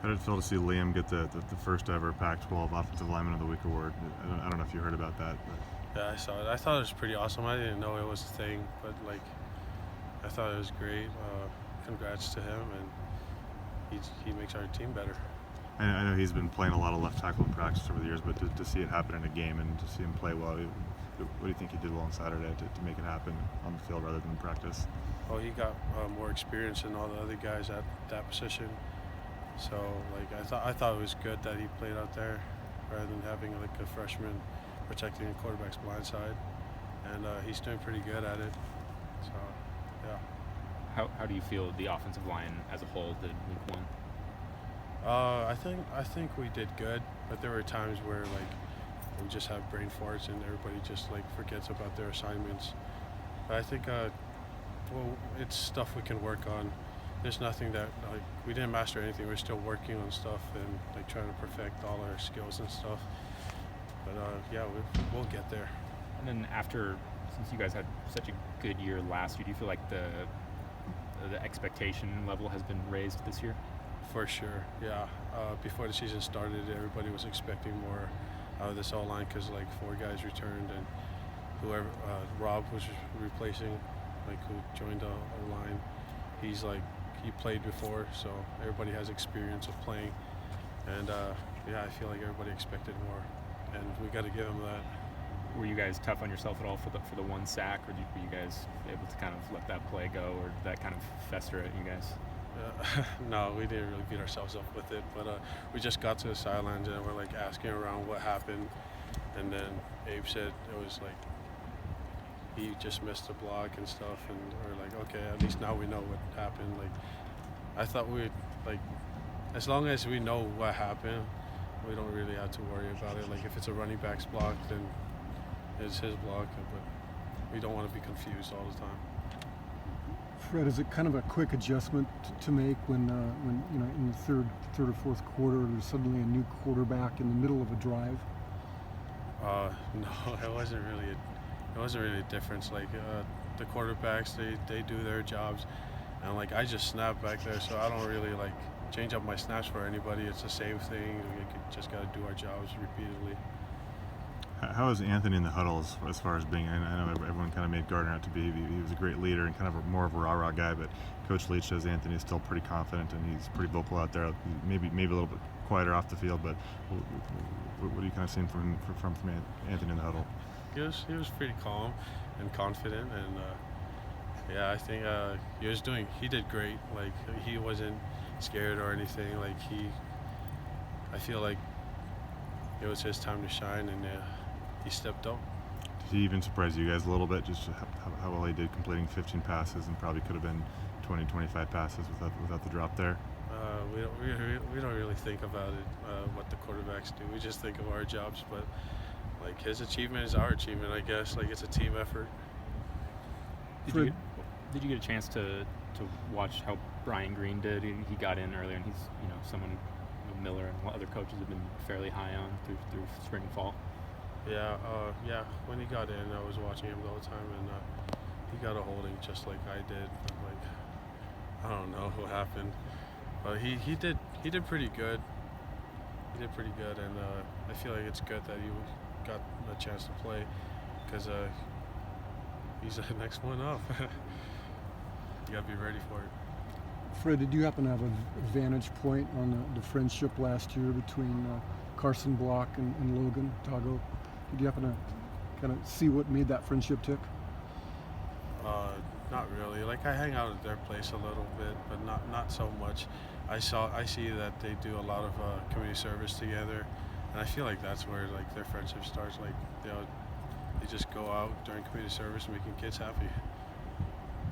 How did it feel to see Liam get the first ever Pac-12 Offensive Lineman of the Week award? I don't know if you heard about that. But. Yeah, I saw it. I thought it was pretty awesome. I didn't know it was a thing, but like, I thought it was great. Congrats to him, and he makes our team better. I know he's been playing a lot of left tackle in practice over the years, but to see it happen in a game and to see him play well, what do you think he did well on Saturday to make it happen on the field rather than in practice? Well, he got more experience than all the other guys at that position. So, like, I thought it was good that he played out there rather than having like a freshman protecting the quarterback's blind side, and he's doing pretty good at it. So, yeah. How do you feel the offensive line as a whole did week 1? I think we did good, but there were times where like we just have brain farts and everybody just like forgets about their assignments. But I think well, it's stuff we can work on. There's nothing that like we didn't master anything. We're still working on stuff and like trying to perfect all our skills and stuff. But yeah, we'll get there. And then since you guys had such a good year last year, do you feel like the expectation level has been raised this year? For sure, yeah. Before the season started, everybody was expecting more out of this O-line because like 4 guys returned, and whoever Rob was replacing, like who joined the O-line, he played before, so everybody has experience of playing, and yeah, I feel like everybody expected more, and we got to give them that. Were you guys tough on yourself at all for the 1 sack, or were you guys able to kind of let that play go, or did that kind of fester at you guys? No, we didn't really beat ourselves up with it, but we just got to the sidelines and we're like asking around what happened, and then Abe said it was like he just missed the block and stuff, and we're like, okay, at least now we know what happened. Like, I thought we'd like, as long as we know what happened, we don't really have to worry about it. Like if it's a running back's block, then it's his block, but we don't want to be confused all the time. Fred, is it kind of a quick adjustment to make when you know in the third or fourth quarter there's suddenly a new quarterback in the middle of a drive? No, it wasn't really a difference. Like the quarterbacks, they do their jobs, and like I just snap back there, so I don't really like change up my snaps for anybody. It's the same thing. We just got to do our jobs repeatedly. How is Anthony in the huddle as far as being? I know everyone kind of made Gardner out to be. He was a great leader and kind of more of a rah-rah guy, but Coach Leach says Anthony is still pretty confident and he's pretty vocal out there. Maybe a little bit quieter off the field, but what are you kind of seeing from Anthony in the huddle? He was pretty calm and confident, and yeah, I think he did great. Like he wasn't scared or anything. Like I feel like it was his time to shine, and he stepped up. Did he even surprise you guys a little bit, just how well he did, completing 15 passes and probably could have been 20, 25 passes without the drop there? We don't really think about it, what the quarterbacks do. We just think of our jobs, but like his achievement is our achievement, I guess. Like it's a team effort. Did you get a chance to watch how Brian Greene did? He got in earlier, and he's someone Miller and other coaches have been fairly high on through spring and fall. Yeah, when he got in, I was watching him the whole time, and he got a holding just like I did. But like, I don't know what happened, but he did pretty good. He did pretty good, and I feel like it's good that he got a chance to play because he's the next one up. You gotta be ready for it. Fred, did you happen to have a vantage point on the friendship last year between Carson Block and Logan Tago? Did you happen to kind of see what made that friendship tick? Not really. Like I hang out at their place a little bit, but not so much. I see that they do a lot of community service together, and I feel like that's where like their friendship starts. Like they just go out during community service, making kids happy.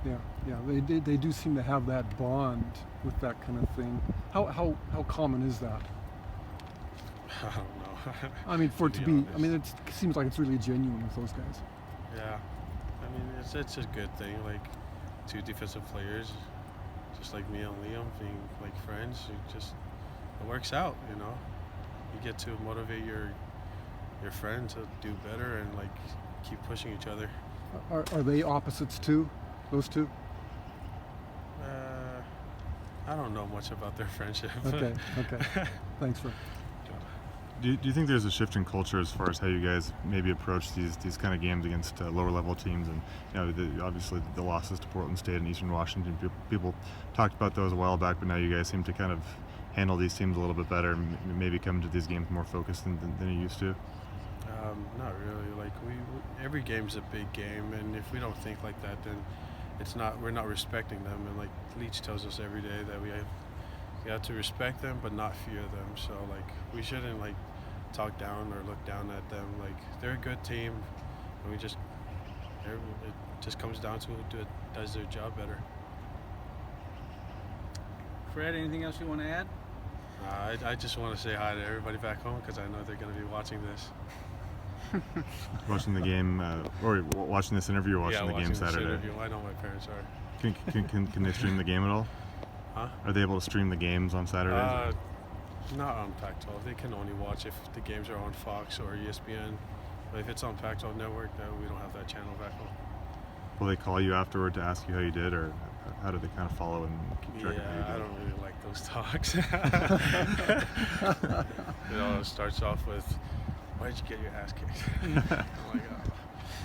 Yeah, they do seem to have that bond with that kind of thing. How common is that? I don't know. I mean, for it to be, honest. I mean, it seems like it's really genuine with those guys. Yeah, I mean, it's a good thing. Like 2 defensive players, just like me and Liam, being like friends, it works out. You get to motivate your friend to do better and like keep pushing each other. Are they opposites too? Those two? I I don't know much about their friendship. Okay. Thanks for. Do you think there's a shift in culture as far as how you guys maybe approach these kind of games against lower level teams? And obviously the losses to Portland State and Eastern Washington, people talked about those a while back, but now you guys seem to kind of handle these teams a little bit better and maybe come to these games more focused than you used to. Not really. Like every game's a big game, and if we don't think like that, then we're not respecting them. And like Leach tells us every day that we have to respect them but not fear them. So like we shouldn't like talk down or look down at them. Like they're a good team, and it just comes down to who does their job better. Fred, anything else you want to add? I just want to say hi to everybody back home because I know they're going to be watching this. Watching the game, or watching this interview, or watching the game This Saturday. interview. I know my parents are. Can they stream the game at all? Huh? Are they able to stream the games on Saturdays? Not on Pac-12. They can only watch if the games are on Fox or ESPN. But if it's on Pac-12 Network, we don't have that channel back home. Will they call you afterward to ask you how you did, or how do they kind of follow and keep track of how you did? I don't really like those talks. It starts off with, "Why'd you get your ass kicked?" I'm like,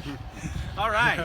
oh. All right.